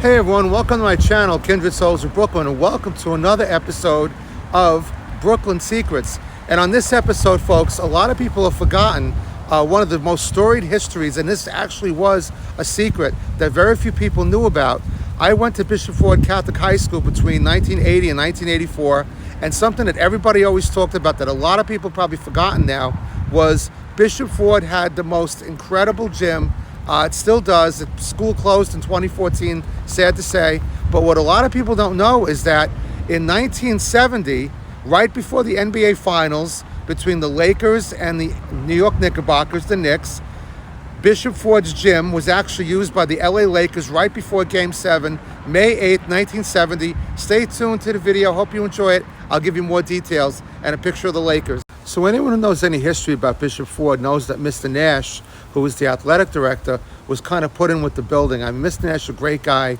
Hey everyone, welcome to my channel, Kindred Souls of Brooklyn, and welcome to another episode of Brooklyn Secrets. And on this episode, folks, a lot of people have forgotten one of the most storied histories, and this actually was a secret that very few people knew about. I went to Bishop Ford Catholic High School between 1980 and 1984, and something that everybody always talked about that a lot of people probably forgotten now was Bishop Ford had the most incredible gym. It still does. The school closed in 2014, sad to say. But what a lot of people don't know is that in 1970, right before the NBA Finals between the Lakers and the New York Knickerbockers, the Knicks, Bishop Ford's gym was actually used by the LA Lakers right before Game 7, May 8th, 1970. Stay tuned to the video. Hope you enjoy it. I'll give you more details and a picture of the Lakers. So anyone who knows any history about Bishop Ford knows that Mr. Nash, who was the athletic director, was kind of put in with the building. I mean, Mr. Nash, a great guy.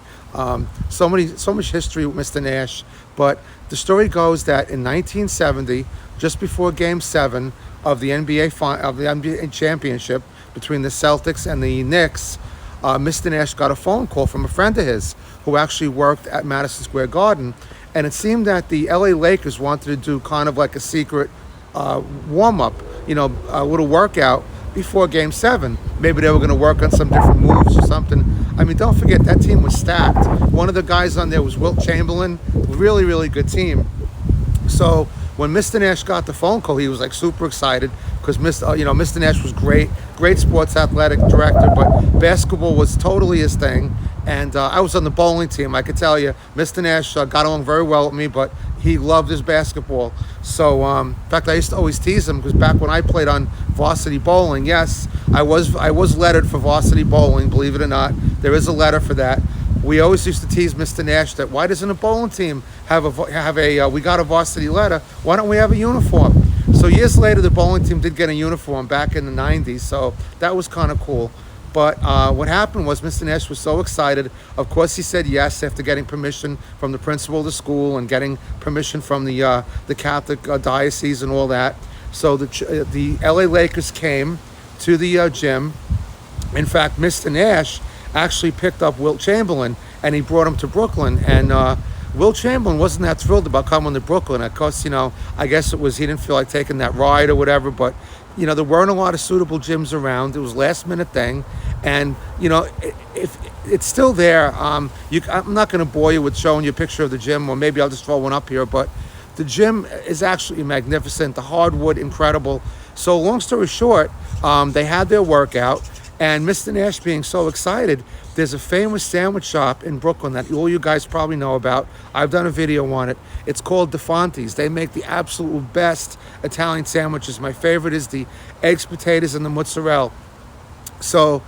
So much history with Mr. Nash. But the story goes that in 1970, just before Game 7 of the NBA championship between the Celtics and the Knicks, Mr. Nash got a phone call from a friend of his who actually worked at Madison Square Garden. And it seemed that the LA Lakers wanted to do kind of like a secret warm-up, a little workout before Game 7. Maybe they were going to work on some different moves or something. I mean, don't forget, that team was stacked. One of the guys on there was Wilt Chamberlain. Really, really good team. So when Mr. Nash got the phone call, he was like super excited because Mr. Nash was great sports athletic director, but basketball was totally his thing. And I was on the bowling team. I could tell you, Mr. Nash got along very well with me, but he loved his basketball. So, in fact, I used to always tease him because back when I played on varsity bowling, yes, I was lettered for varsity bowling, believe it or not. There is a letter for that. We always used to tease Mr. Nash that why doesn't a bowling team have a we got a varsity letter, why don't we have a uniform? So years later, the bowling team did get a uniform back in the 90s, so that was kind of cool. But what happened was Mr. Nash was so excited. Of course, he said yes after getting permission from the principal of the school and getting permission from the Catholic diocese and all that. So the LA Lakers came to the gym. In fact, Mr. Nash actually picked up Wilt Chamberlain and he brought him to Brooklyn. And Wilt Chamberlain wasn't that thrilled about coming to Brooklyn. Of course, I guess it was he didn't feel like taking that ride or whatever, but there weren't a lot of suitable gyms around. It was a last-minute thing. And, if it's still there, I'm not going to bore you with showing you a picture of the gym, or maybe I'll just throw one up here, but the gym is actually magnificent. The hardwood, incredible. So long story short, they had their workout, and Mr. Nash being so excited, there's a famous sandwich shop in Brooklyn that all you guys probably know about. I've done a video on it. It's called DeFonte's. They make the absolute best Italian sandwiches. My favorite is the eggs, potatoes, and the mozzarella. So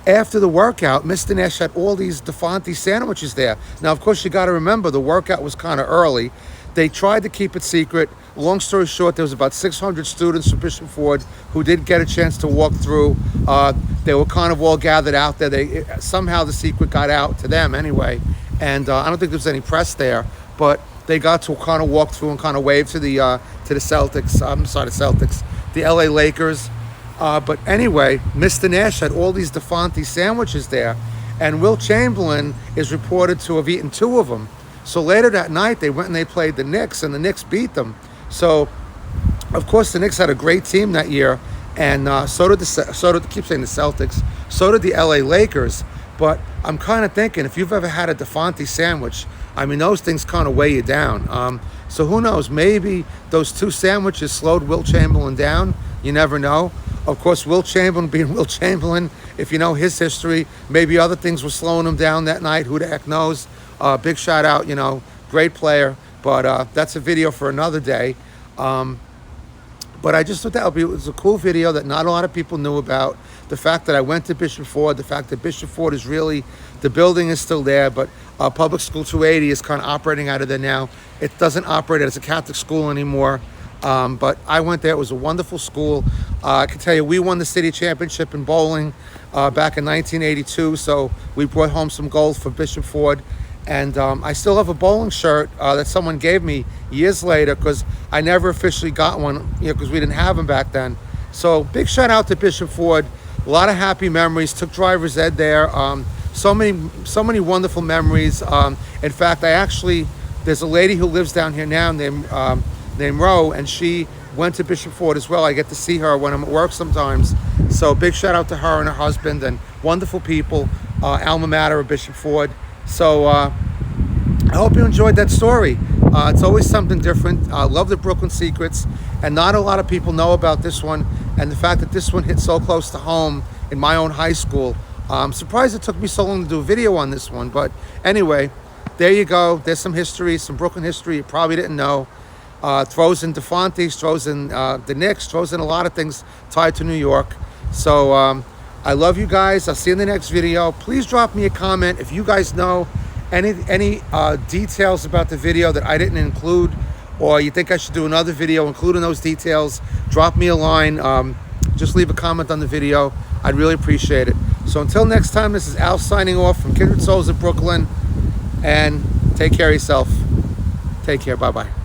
after the workout, Mr. Nash had all these DeFonte's sandwiches there. Now, of course, you got to remember the workout was kind of early. They tried to keep it secret. Long story short, there was about 600 students from Bishop Ford who did get a chance to walk through. They were kind of all gathered out there. Somehow the secret got out to them anyway. And I don't think there was any press there, but they got to kind of walk through and kind of wave to the Celtics. I'm sorry, the Celtics, the LA Lakers. But anyway, Mr. Nash had all these DeFonte's sandwiches there, and Wilt Chamberlain is reported to have eaten 2 of them. So later that night, they went and they played the Knicks, and the Knicks beat them. So, of course, the Knicks had a great team that year, and so did keep saying the Celtics, so did the LA Lakers. But I'm kind of thinking, if you've ever had a DeFonte's sandwich, I mean, those things kind of weigh you down. So who knows? Maybe those 2 sandwiches slowed Wilt Chamberlain down. You never know. Of course, Wilt Chamberlain being Wilt Chamberlain, if you know his history, maybe other things were slowing him down that night. Who the heck knows? Big shout out, great player. But that's a video for another day. But I just thought it was a cool video that not a lot of people knew about. The fact that I went to Bishop Ford, the fact that Bishop Ford is really, the building is still there, but Public School 280 is kind of operating out of there now. It doesn't operate as a Catholic school anymore. But I went there. It was a wonderful school. I can tell you, we won the city championship in bowling back in 1982. So we brought home some gold for Bishop Ford. And I still have a bowling shirt that someone gave me years later because I never officially got one, because we didn't have them back then. So big shout out to Bishop Ford. A lot of happy memories. Took driver's ed there. so many wonderful memories. In fact, there's a lady who lives down here now named Ro, and she went to Bishop Ford as well. I get to see her when I'm at work sometimes. So big shout out to her and her husband, and wonderful people, alma mater of Bishop Ford. So I hope you enjoyed that story. It's always something different. I love the Brooklyn secrets, and not a lot of people know about this one, and the fact that this one hit so close to home in my own high school. I'm surprised it took me so long to do a video on this one, but anyway, there you go. There's some history, some Brooklyn history you probably didn't know. Throws in DeFontes, throws in the Knicks, throws in a lot of things tied to New York. So I love you guys. I'll see you in the next video. Please drop me a comment if you guys know any details about the video that I didn't include, or you think I should do another video including those details. Drop me a line. Just leave a comment on the video. I'd really appreciate it. So until next time, this is Al signing off from Kindred Souls of Brooklyn, and take care of yourself. Take care. Bye-bye.